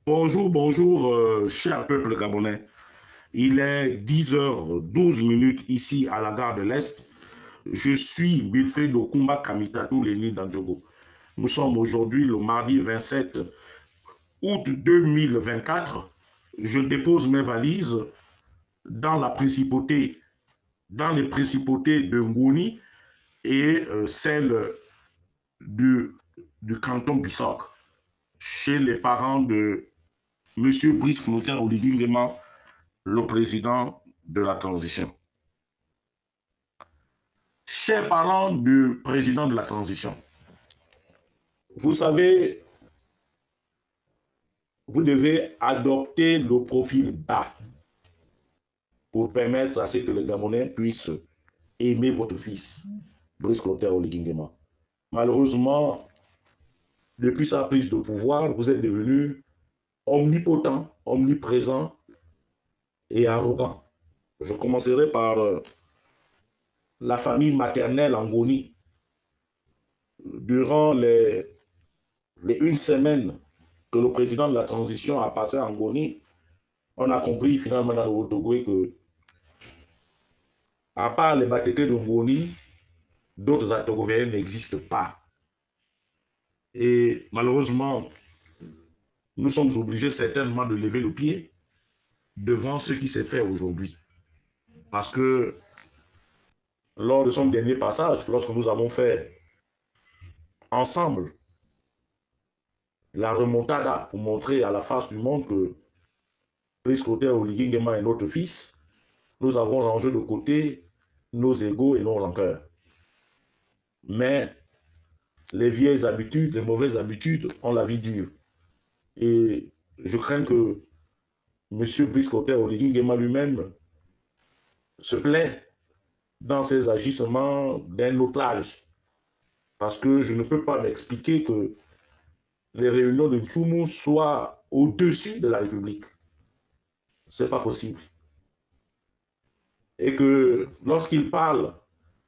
Bonjour, bonjour, cher peuple gabonais. Il est 10h12 ici à la gare de l'Est. Je suis Wilfredo Kumba Kamitatou Leni Dandjogo. Nous sommes aujourd'hui le mardi 27 août 2024. Je dépose mes valises dans la principauté, dans les principautés de Ngouni et celle du, du canton Bissok, chez les parents de M. Brice Clotaire Oligui le président de la transition. Chers parents du président de la transition, vous savez, vous devez adopter le profil bas pour permettre à ce que les Gabonais puissent aimer votre fils, Brice Clotaire Oligui Nguema. Malheureusement, depuis sa prise de pouvoir, vous êtes devenu omnipotent, omniprésent et arrogant. Je commencerai par la famille maternelle en Goni. Durant les une semaine que le président de la transition a passé en Goni, on a compris finalement dans le Haut-Togo que, à part les Bateke de Ngoni, d'autres Atogovéens n'existent pas. Et malheureusement, nous sommes obligés certainement de lever le pied devant ce qui s'est fait aujourd'hui. Parce que lors de son dernier passage, lorsque nous avons fait ensemble la remontada pour montrer à la face du monde que Brice Clotaire Oligui Nguema est notre fils, nous avons rangé de côté nos égaux et nos rancœurs. Mais les vieilles habitudes, les mauvaises habitudes ont la vie dure. Et je crains que M. Brice Clotaire Oligui Nguema lui-même se plaît dans ses agissements d'un autre âge. Parce que je ne peux pas m'expliquer que les réunions de Tchoumou soient au-dessus de la République. Ce n'est pas possible. Et que lorsqu'il parle,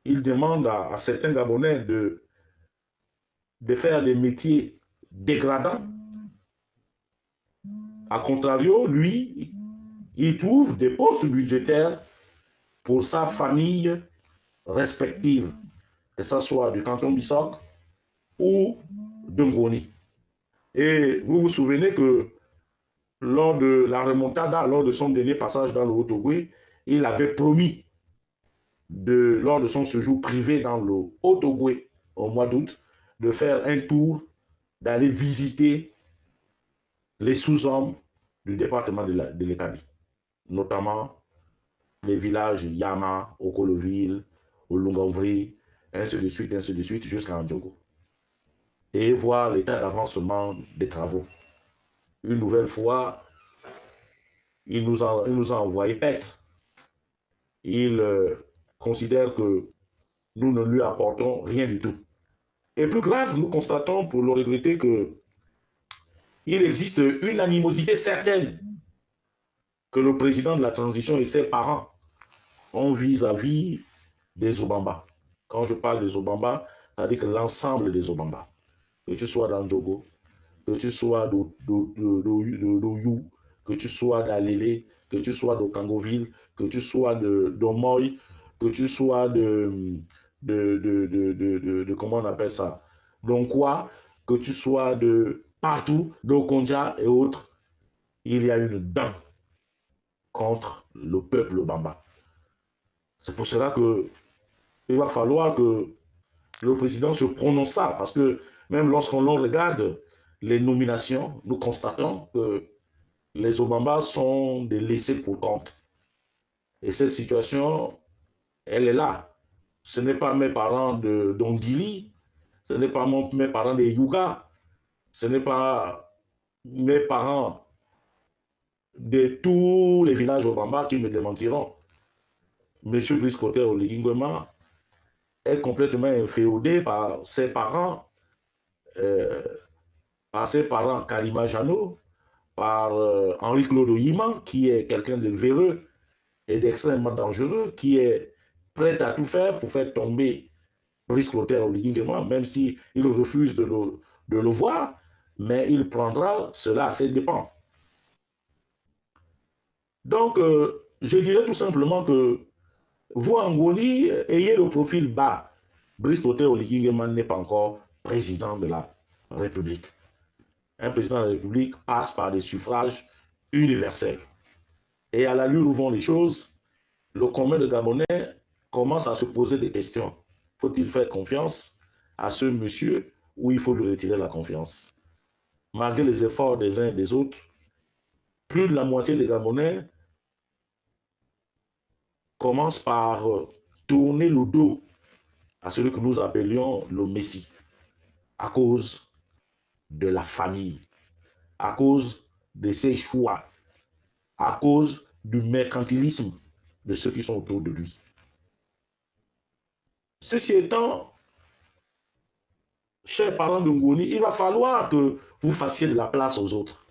il demande à certains Gabonais de faire des métiers dégradants. A contrario, lui, il trouve des postes budgétaires pour sa famille respective, que ce soit du canton Bissok ou de Ngoni. Et vous vous souvenez que lors de la remontada, lors de son dernier passage dans le Haut-Togo, il avait promis, lors de son séjour privé dans le Haut-Togo au mois d'août, de faire un tour, d'aller visiter les sous-hommes du département de l'Ekabi, notamment les villages Yama, Okoloville, Olungamvri, ainsi de suite, jusqu'à Ndjogo. Et voir l'état d'avancement des travaux. Une nouvelle fois, il nous a envoyé paître. Il considère que nous ne lui apportons rien du tout. Et plus grave, nous constatons, pour le regretter, qu'il existe une animosité certaine que le président de la transition et ses parents ont vis-à-vis des Obamba. Quand je parle des Obamba, ça veut dire que l'ensemble des Obamba, que tu sois dans Djogo, que tu sois d'Oyu, que tu sois d'Alélé, que tu sois de Kangoville, que tu sois d'Omoy, que tu sois comment on appelle ça, donc quoi, que tu sois de partout, d'Okonja et autres, il y a une dent contre le peuple Bamba. C'est pour cela que il va falloir que le président se prononce ça, parce que même lorsqu'on regarde les nominations, nous constatons que les Obama sont des laissés pour compte. Et cette situation, elle est là. Ce n'est pas mes parents d'Ondili, ce n'est pas mes parents des Yuga, ce n'est pas mes parents de tous les villages Obama qui me démentiront. Monsieur Brice Clotaire Oligui Nguema est complètement inféodé euh, par ses parents Kalima Jano, par Henri-Claude Oyima, qui est quelqu'un de véreux et d'extrêmement dangereux, qui est prêt à tout faire pour faire tomber Brice Clotaire Oligui Nguema, même s'il refuse de le voir, mais il prendra cela à ses dépens. Donc, je dirais tout simplement que vous, Angoni, ayez le profil bas. Brice Clotaire Oligui Nguema n'est pas encore président de la République. Un président de la République passe par des suffrages universels. Et à l'allure où vont les choses, le commun de Gabonais commence à se poser des questions. Faut-il faire confiance à ce monsieur ou il faut lui retirer la confiance? Malgré les efforts des uns et des autres, plus de la moitié des Gabonais commencent par tourner le dos à celui que nous appelions le Messie, à cause de la famille, à cause de ses choix, à cause du mercantilisme de ceux qui sont autour de lui. Ceci étant, chers parents de Ngoni, il va falloir que vous fassiez de la place aux autres.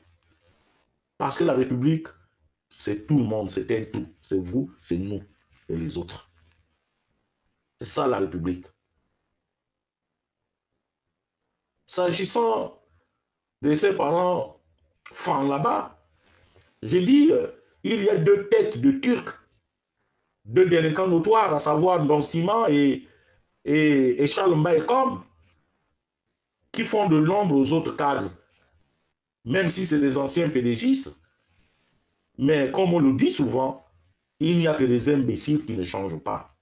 Parce que la République, c'est tout le monde, c'est un tout. C'est vous, c'est nous et les autres. C'est ça la République. S'agissant de ses parents francs là-bas, j'ai dit, il y a deux têtes de Turcs, deux délinquants notoires, à savoir Ndonsima et Charles Mbayekom, qui font de l'ombre aux autres cadres, même si c'est des anciens pédégistes. Mais comme on le dit souvent, il n'y a que des imbéciles qui ne changent pas.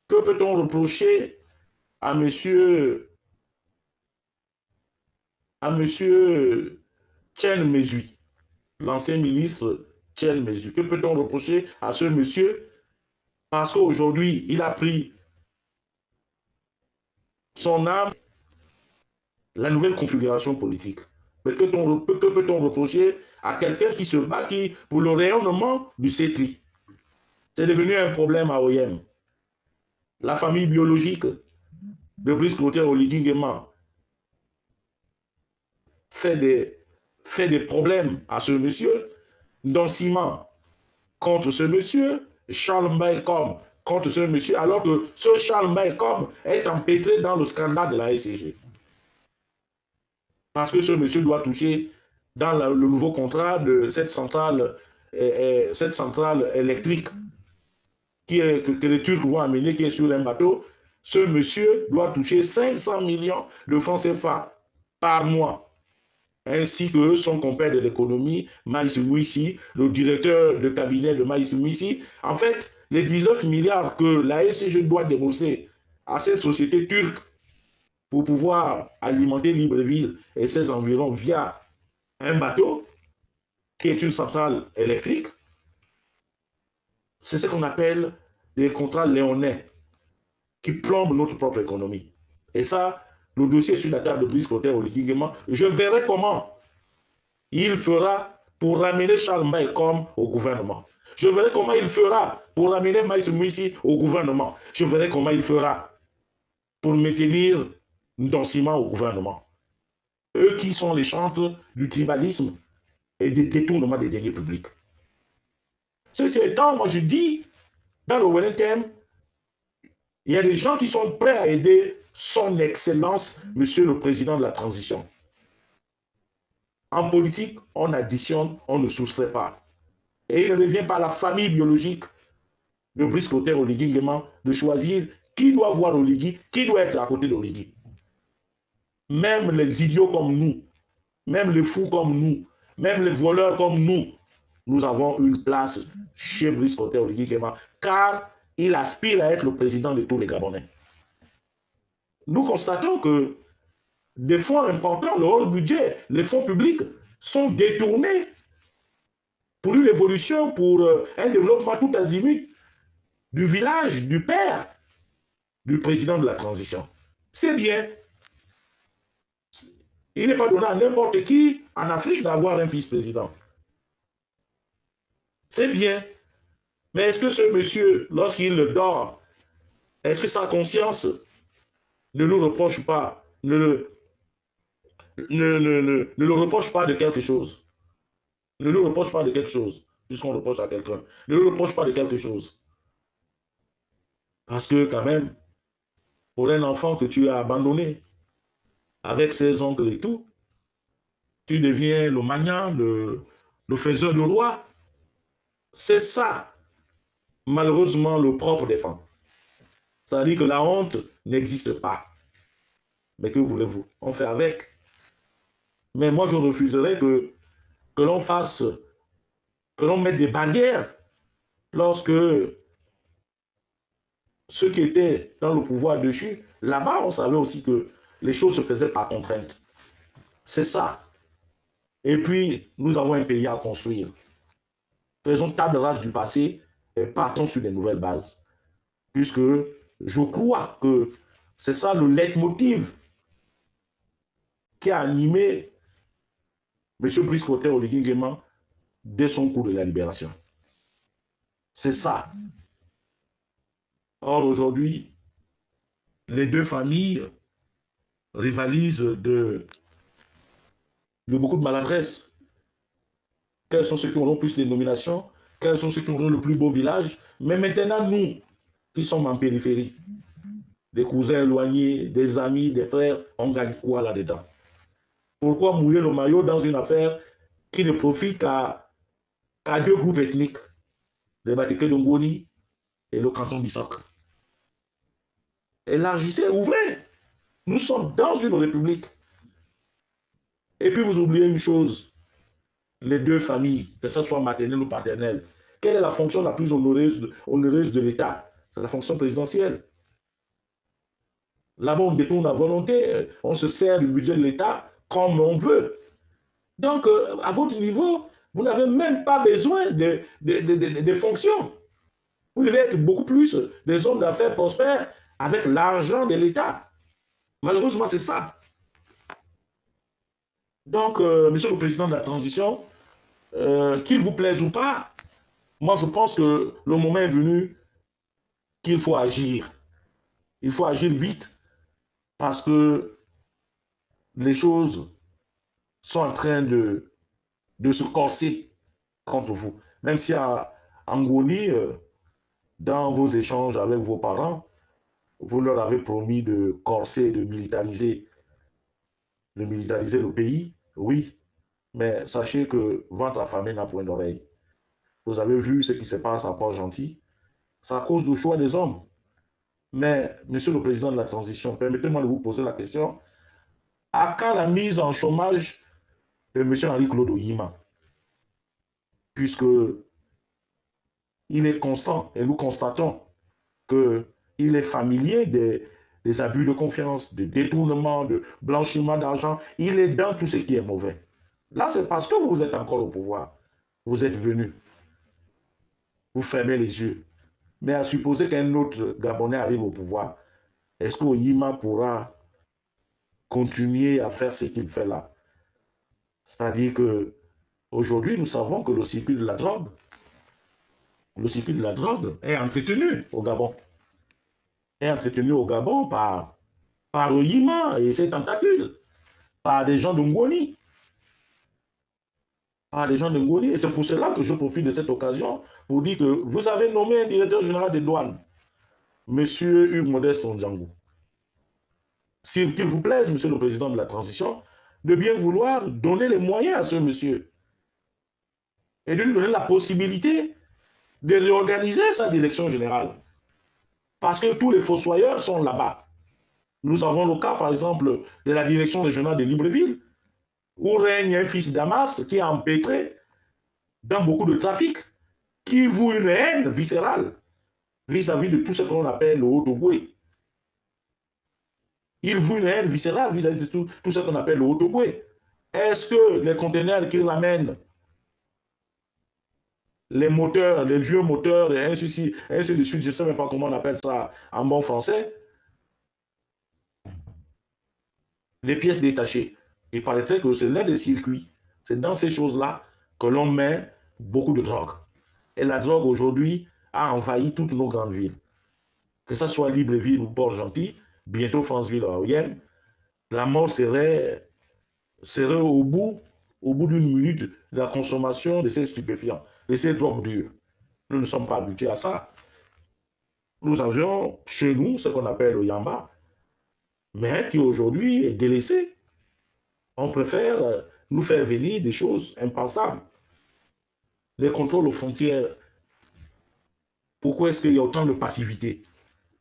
Que peut-on reprocher à monsieur Chen Mezui, l'ancien ministre Chen Mezui? Que peut-on reprocher à ce monsieur? Parce qu'aujourd'hui, il a pris son âme, la nouvelle configuration politique. Mais que peut-on reprocher à quelqu'un qui se bat pour le rayonnement du CETRI? C'est devenu un problème à OIM. La famille biologique de Brice Clotaire Oligui Nguema fait des problèmes à ce monsieur, Ndonsima contre ce monsieur, Charles Mbayekom contre ce monsieur, alors que ce Charles Mbayekom est empêtré dans le scandale de la SCG. Parce que ce monsieur doit toucher dans le nouveau contrat de cette centrale électrique que les Turcs vont amener, qui est sur un bateau. Ce monsieur doit toucher 500 millions de francs CFA par mois, ainsi que son compère de l'économie, Maïs Mouissi, le directeur de cabinet de Maïs Mouissi. En fait, les 19 milliards que la SCG doit débourser à cette société turque pour pouvoir alimenter Libreville et ses environs via un bateau qui est une centrale électrique, c'est ce qu'on appelle des contrats léonais qui plombent notre propre économie. Et ça, le dossier est sur la table de Brice Clotaire Oligui Nguema. Je verrai comment il fera pour ramener Charles Mbayekom au gouvernement. Je verrai comment il fera pour ramener Maïs Mouissi au gouvernement. Je verrai comment il fera pour maintenir Ndonsima au gouvernement. Eux qui sont les chantres du tribalisme et des détournements des deniers publics. Ceci étant, moi je dis, dans le Wellington, il y a des gens qui sont prêts à aider son Excellence, Monsieur le Président de la Transition. En politique, on additionne, on ne soustrait pas. Et il ne revient pas à la famille biologique de Brice Clotaire Oligui Nguema de choisir qui doit voir Oligui, qui doit être à côté d'Oligui. Même les idiots comme nous, même les fous comme nous, même les voleurs comme nous avons une place chez Brice Clotaire Oligui Nguema, car il aspire à être le président de tous les Gabonais. Nous constatons que des fonds importants, le haut budget, les fonds publics sont détournés pour une évolution, pour un développement tout azimut du village, du père du président de la transition. C'est bien. Il n'est pas donné à n'importe qui en Afrique d'avoir un vice-président. C'est bien. Mais est-ce que ce monsieur, lorsqu'il dort, est-ce que sa conscience ne nous reproche pas, ne le reproche pas de quelque chose? Ne nous reproche pas de quelque chose, puisqu'on reproche à quelqu'un. Ne nous reproche pas de quelque chose. Parce que quand même, pour un enfant que tu as abandonné, avec ses oncles et tout, tu deviens le magnat, le faiseur de roi. C'est ça, malheureusement, le propre des femmes. C'est-à-dire que la honte n'existe pas. Mais que voulez-vous? On fait avec. Mais moi, je refuserais que l'on fasse, que l'on mette des barrières lorsque ceux qui étaient dans le pouvoir dessus, là-bas, on savait aussi que les choses se faisaient par contrainte. C'est ça. Et puis, nous avons un pays à construire. Faisons table rase du passé et partons sur de nouvelles bases. Puisque je crois que c'est ça le leitmotiv qui a animé M. Brice Clotaire Oligui Nguema dès son coup de la libération. C'est ça. Or, aujourd'hui, les deux familles rivalisent de beaucoup de maladresse. Quels sont ceux qui auront plus de nominations? Quels sont ceux qui auront le plus beau village? Mais maintenant, nous, qui sommes en périphérie, des cousins éloignés, des amis, des frères, on gagne quoi là-dedans? Pourquoi mouiller le maillot dans une affaire qui ne profite qu'à deux groupes ethniques, les Batiké de Ngoni et le canton Bissok? Élargissez, ouvrez. Nous sommes dans une république. Et puis vous oubliez une chose, les deux familles, que ce soit maternelle ou paternelle, quelle est la fonction la plus honoreuse de l'État? C'est la fonction présidentielle. Là-bas, on détourne la volonté, on se sert du budget de l'État comme on veut. Donc, à votre niveau, vous n'avez même pas besoin de fonctions. Vous devez être beaucoup plus des hommes d'affaires prospères avec l'argent de l'État. Malheureusement, c'est ça. Donc, Monsieur le Président de la Transition, qu'il vous plaise ou pas, moi je pense que le moment est venu qu'il faut agir. Il faut agir vite parce que les choses sont en train de se corser contre vous. Même si à Angoni, dans vos échanges avec vos parents, vous leur avez promis de corser, de militariser le pays, oui, mais sachez que ventre affamé n'a point d'oreille. Vous avez vu ce qui se passe à Port-Gentil, c'est à cause du choix des hommes. Mais, Monsieur le Président de la Transition, permettez-moi de vous poser la question, à quand la mise en chômage de M. Henri-Claude Oyima? Puisque il est constant et nous constatons qu'il est familier des abus de confiance, de détournement, de blanchiment d'argent. Il est dans tout ce qui est mauvais. Là, c'est parce que vous êtes encore au pouvoir. Vous êtes venu. Vous fermez les yeux. Mais à supposer qu'un autre Gabonais arrive au pouvoir, est-ce qu'Oyima pourra continuer à faire ce qu'il fait là? C'est-à-dire que aujourd'hui, nous savons que le circuit de la drogue est entretenu au Gabon. Est entretenu au Gabon par Oyima et ses tentacules, par des gens de Ngoni. Par des gens de Ngoni. Et c'est pour cela que je profite de cette occasion pour dire que vous avez nommé un directeur général des douanes, M. Hugues Modeste Ondjango. S'il vous plaise, Monsieur le Président de la Transition, de bien vouloir donner les moyens à ce monsieur et de lui donner la possibilité de réorganiser sa direction générale. Parce que tous les fossoyeurs sont là-bas. Nous avons le cas, par exemple, de la direction régionale de Libreville, où règne un fils d'Amas qui est empêtré dans beaucoup de trafic, qui voue une haine viscérale vis-à-vis de tout ce qu'on appelle le Haut-Ogooué. Il voue une haine viscérale vis-à-vis de tout ce qu'on appelle le Haut-Ogooué. Est-ce que les conteneurs qui ramènent les moteurs, les vieux moteurs, et ainsi de suite, je ne sais même pas comment on appelle ça en bon français, les pièces détachées. Il paraîtrait que c'est l'un des circuits. C'est dans ces choses-là que l'on met beaucoup de drogue. Et la drogue, aujourd'hui, a envahi toutes nos grandes villes. Que ce soit Libreville ou Port-Gentil, bientôt Franceville-Oyem, la mort serait au bout d'une minute de la consommation de ces stupéfiants, de ces drogues dures. Nous ne sommes pas habitués à ça. Nous avions chez nous ce qu'on appelle le yamba, mais qui aujourd'hui est délaissé. On préfère nous faire venir des choses impensables. Les contrôles aux frontières Pourquoi est-ce qu'il y a autant de passivité?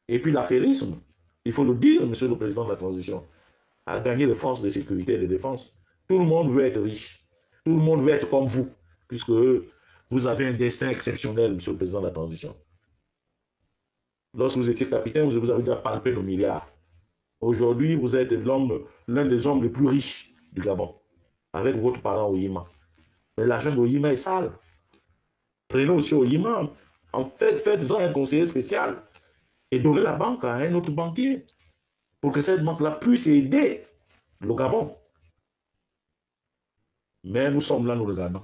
Et puis l'affairisme, il faut le dire, monsieur le président de la transition, a gagné les forces de sécurité et de défense. Tout le monde veut être riche. Tout le monde veut être comme vous, puisque vous avez un destin exceptionnel, monsieur le président de la transition. Lorsque vous étiez capitaine, vous avez déjà palpé nos milliards. Aujourd'hui, vous êtes l'un des hommes les plus riches du Gabon, avec votre parent Oyima. Mais l'argent d'Oyima est sale. Prenez aussi Oyima, en fait, faites-en un conseiller spécial et donnez la banque à un autre banquier pour que cette banque-là puisse aider le Gabon. Mais nous sommes là, nous regardons.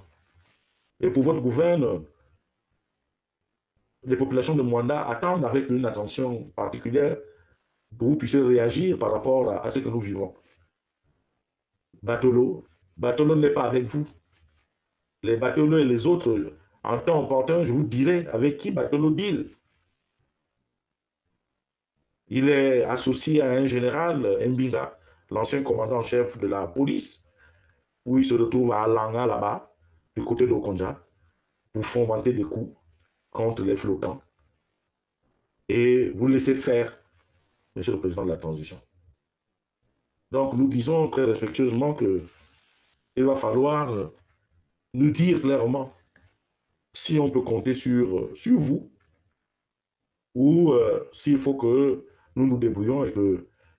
Et pour votre gouverne, les populations de Mwanda attendent avec une attention particulière que vous puissiez réagir par rapport à ce que nous vivons. Batolo, Batolo n'est pas avec vous. Les Batolo et les autres, en temps opportun, je vous dirai avec qui Batolo deal. Il est associé à un général, Mbinga, l'ancien commandant en chef de la police, où il se retrouve à Langa, là-bas, du côté d'Okonja, pour fomenter des coups contre les flottants. Et vous laissez faire, monsieur le président de la transition. Donc, nous disons très respectueusement qu'il va falloir nous dire clairement si on peut compter sur vous ou s'il faut que nous nous débrouillons et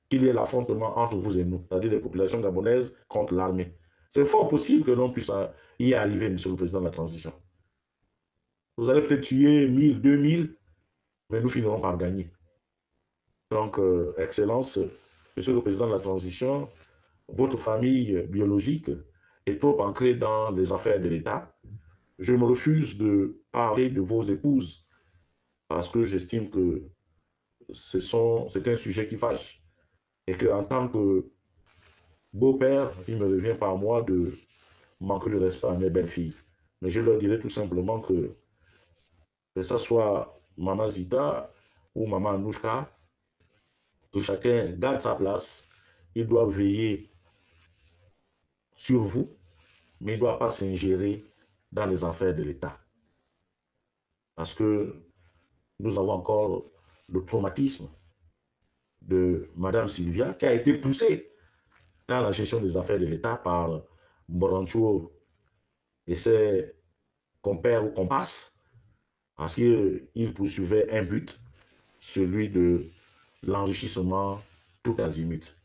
qu'il y ait l'affrontement entre vous et nous, c'est-à-dire les populations gabonaises contre l'armée. C'est fort possible que l'on puisse y arriver, monsieur le président de la transition. Vous allez peut-être tuer 1000, 2000, mais nous finirons par gagner. Donc, Excellence, monsieur le président de la transition, votre famille biologique est trop ancrée dans les affaires de l'État. Je me refuse de parler de vos épouses parce que j'estime que c'est un sujet qui fâche et qu'en tant que beau-père, il me revient par moi de manquer de respect à mes belles-filles. Mais je leur dirai tout simplement que ce soit Maman Zita ou Maman Anouchka, que chacun garde sa place. Il doit veiller sur vous, mais il ne doit pas s'ingérer dans les affaires de l'État. Parce que nous avons encore le traumatisme de Mme Sylvia, qui a été poussée dans la gestion des affaires de l'État par Morancho et ses compères ou compasses, parce qu'ils poursuivaient un but, celui de l'enrichissement tout azimut.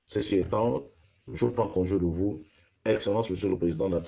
Ceci étant, je prends congé de vous, Excellence, Monsieur le Président de la